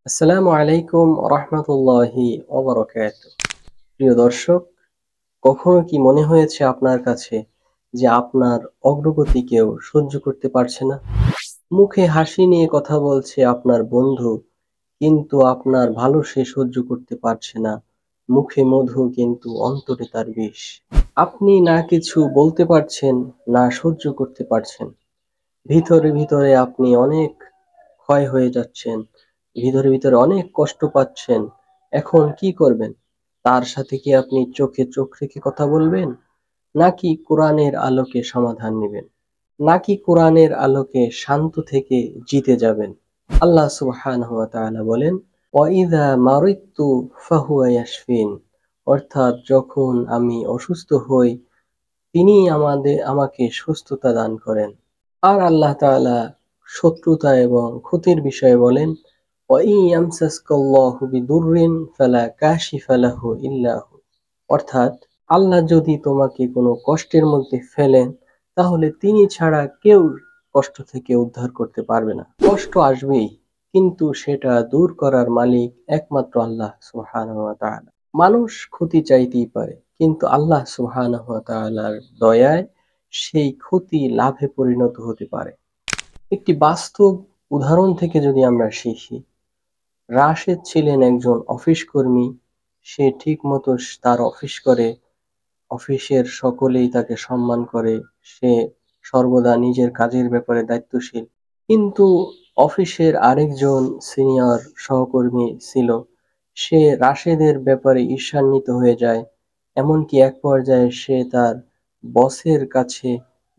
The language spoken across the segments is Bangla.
আসসালামু আলাইকুম রহমতুল্লাহি ওবারাকাতুহু। প্রিয় দর্শক, কখনো কি মনে হয়েছে আপনার কাছে যে আপনার অগ্রগতি কেউ সহ্য করতে পারছে না? মুখে হাসি নিয়ে কথা বলছে আপনার বন্ধু, কিন্তু আপনার ভালো সে সহ্য করতে পারছে না। মুখে মধু কিন্তু অন্তরে তার বিষ। আপনি না কিছু বলতে পারছেন, না সহ্য করতে পারছেন। ভিতরে ভিতরে আপনি অনেক ক্ষয় হয়ে যাচ্ছেন, ভিতরে ভিতরে অনেক কষ্ট পাচ্ছেন। এখন কি করবেন? তার সাথে কি আপনি চোখে চোখ রেখে কথা বলবেন, নাকি কোরআনের আলোকে সমাধান নেবেন, নাকি কোরআনের আলোকে শান্ত থেকে জিতে যাবেন? আল্লাহ সুবহানাহু ওয়া তাআলা বলেন, ওয়াইযা মারিতু ফাহুয়া ইয়াশফিন, অর্থাৎ যখন আমি অসুস্থ হই তিনি আমাকে সুস্থতা দান করেন। আর আল্লাহ তাআলা শত্রুতা এবং ক্ষতির বিষয়ে বলেন, ওয়াইন ইয়ামসাসকাল্লাহু বিদুররিন ফালা কাশিফা লাহু ইল্লা হু, অর্থাৎ আল্লাহ যদি তোমাকে কোনো কষ্টের মধ্যে ফেলেন তাহলে তিনি ছাড়া কেউ কষ্ট থেকে উদ্ধার করতে পারবে না। কষ্ট আসবেই, কিন্তু সেটা দূর করার মালিক একমাত্র আল্লাহ সুবহানাহু ওয়া তাআলা। মানুষ ক্ষতি চাইতেই পারে, কিন্তু আল্লাহ সুবহানাহু ওয়া তাআলার দয়ায় সেই ক্ষতি লাভে পরিণত হতে পারে। একটি বাস্তব উদাহরণ থেকে যদি আমরা শিখি, রাশেদ ছিলেন একজন অফিস কর্মী। সে ঠিক মতো তার অফিস করে, অফিসের সকলেই তাকে সম্মান করে, সে সর্বদা নিজের কাজের ব্যাপারে দায়িত্বশীল। কিন্তু অফিসের আরেকজন সিনিয়র সহকর্মী ছিল, সে রাশেদের ব্যাপারে ঈর্ষান্বিত হয়ে যায়। এমনকি এক পর্যায়ে সে তার বসের কাছে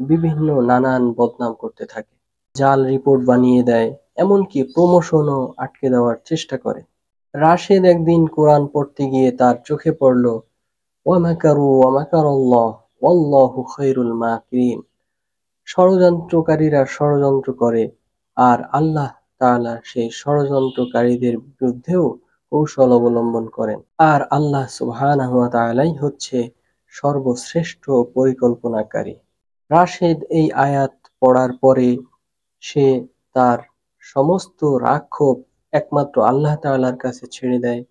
বিভিন্ন নানান বদনাম করতে থাকে, জাল রিপোর্ট বানিয়ে দেয়, এমনকি প্রমোশনও আটকে দেওয়ার চেষ্টা করে। রাশেদ একদিন কোরআন পড়তে গিয়ে তার চোখে পড়ল, ওয়ামাকারু ওয়ামাকারাল্লাহ ওয়াল্লাহু খায়রুল মাকিরিন, ষড়যন্ত্রকারীরা ষড়যন্ত্র করে, আর আল্লাহ তাআলা সেই ষড়যন্ত্রকারীদের বিরুদ্ধেও কৌশল অবলম্বন করেন। আর আল্লাহ সুবহানাহু ওয়া তাআলাই হচ্ছে সর্বশ্রেষ্ঠ পরিকল্পনাকারী। রাশেদ এই আয়াত পড়ার পরে সে তার সমস্ত রাগ-ক্ষোভ একমাত্র আল্লাহ তাআলার কাছে ছেড়ে দেয়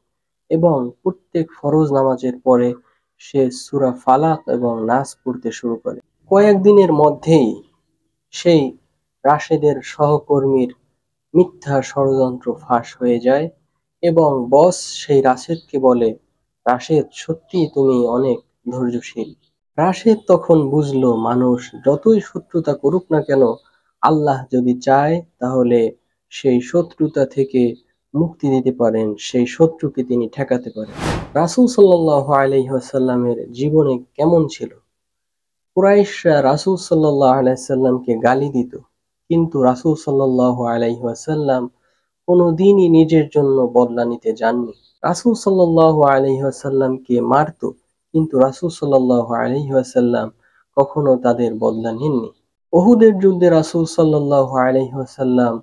এবং প্রত্যেক ফরজ নামাজের পরে সে সূরা ফালাক এবং নাস পড়তে শুরু করে। কয়েকদিনের মধ্যেই সেই রাশেদের সহকর্মীর মিথ্যা ষড়যন্ত্র ফাঁস হয়ে যায় এবং বস সেই রাশেদকে বলে, রাশেদ, সত্যিই তুমি অনেক ধৈর্যশীল। রাশেদ তখন বুঝলো, মানুষ যতই শত্রুতা করুক না কেন, আল্লাহ যদি চায় তাহলে সেই শত্রুতা থেকে মুক্তি দিতে পারেন, সেই শত্রুকে তিনি ঠেকাতে পারেন। রাসূল সাল্লাল্লাহু আলাইহি ওয়াসাল্লামের জীবনে কেমন ছিল? কুরাইশরা রাসূল সাল্লাল্লাহু আলাইহি ওয়াসাল্লামকে গালি দিত, কিন্তু রাসূল সাল্লাল্লাহু আলাইহি ওয়াসাল্লাম কোনোদিনই নিজের জন্য বদলা নিতে যাননি। রাসূল সাল্লাল্লাহু আলাইহি ওয়াসাল্লামকে মারতো, কিন্তু রাসূল সাল্লাল্লাহু আলাইহি ওয়াসাল্লাম কখনো তাদের বদলা নেননি। উহুদের যুদ্ধে রাসূল সাল্লাল্লাহু আলাইহি ওয়াসাল্লাম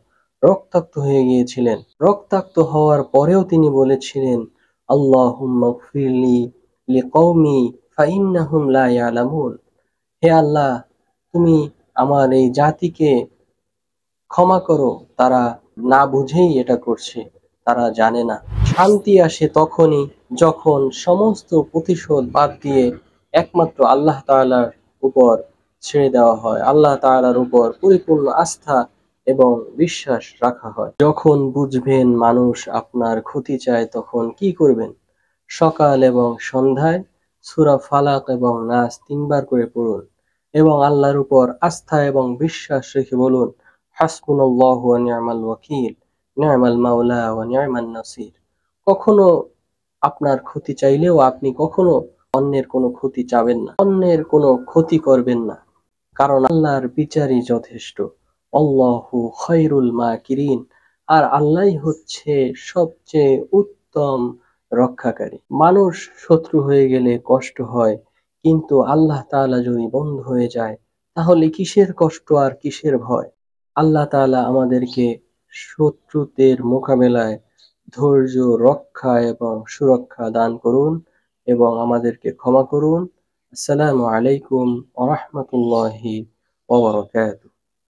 রক্তাক্ত হয়ে গিয়েছিলেন। রক্তাক্ত হওয়ার পরেও তিনি বলেছিলেন, আল্লাহুম্মা গফিরলি লিকওমি ফাইন্নাহুম লা ইয়ালামুন, হে আল্লাহ, তুমি আমার এই জাতিকে ক্ষমা করো, তারা না বুঝেই এটা করছে, তারা জানে না। শান্তি আসে তখনই যখন সমস্ত প্রতিশোধ বাদ দিয়ে একমাত্র আল্লাহ তাআলার উপর ছেড়ে দেওয়া হয়, আল্লাহ তাআলার উপর পরিপূর্ণ আস্থা এবং বিশ্বাস রাখা হয়। যখন বুঝবেন মানুষ আপনার ক্ষতি চায় তখন কি করবেন? সকাল এবং সন্ধ্যায় সূরা ফালাক এবং নাস ৩ বার করে পড়ুন এবং আল্লাহর উপর আস্থা এবং বিশ্বাস রেখে বলুন, হাসবুনাল্লাহু ওয়া নি'মাল ওয়াকিল, নি'মাল মাওলা ওয়া নি'মান নাসির। কখনো আপনার ক্ষতি চাইলেও আপনি কখনো অন্যের কোনো ক্ষতি চাবেন না, অন্যের কোনো ক্ষতি করবেন না, কারণ আল্লাহর বিচারই যথেষ্ট। আল্লাহু খায়রুল মাকিরিন, আর আল্লাহই হচ্ছে সবচেয়ে উত্তম রক্ষাকারী। মানুষ শত্রু হয়ে গেলে কষ্ট হয়, কিন্তু আল্লাহ তাআলা যদি বন্ধু হয়ে যায় তাহলে কিসের কষ্ট আর কিসের ভয়? আল্লাহ তাআলা আমাদেরকে শত্রুদের মোকাবেলায় ধৈর্য রক্ষা এবং সুরক্ষা দান করুন এবং আমাদেরকে ক্ষমা করুন। আসসালামু আলাইকুম ওয়া রাহমাতুল্লাহি ওয়া বারাকাতুহু।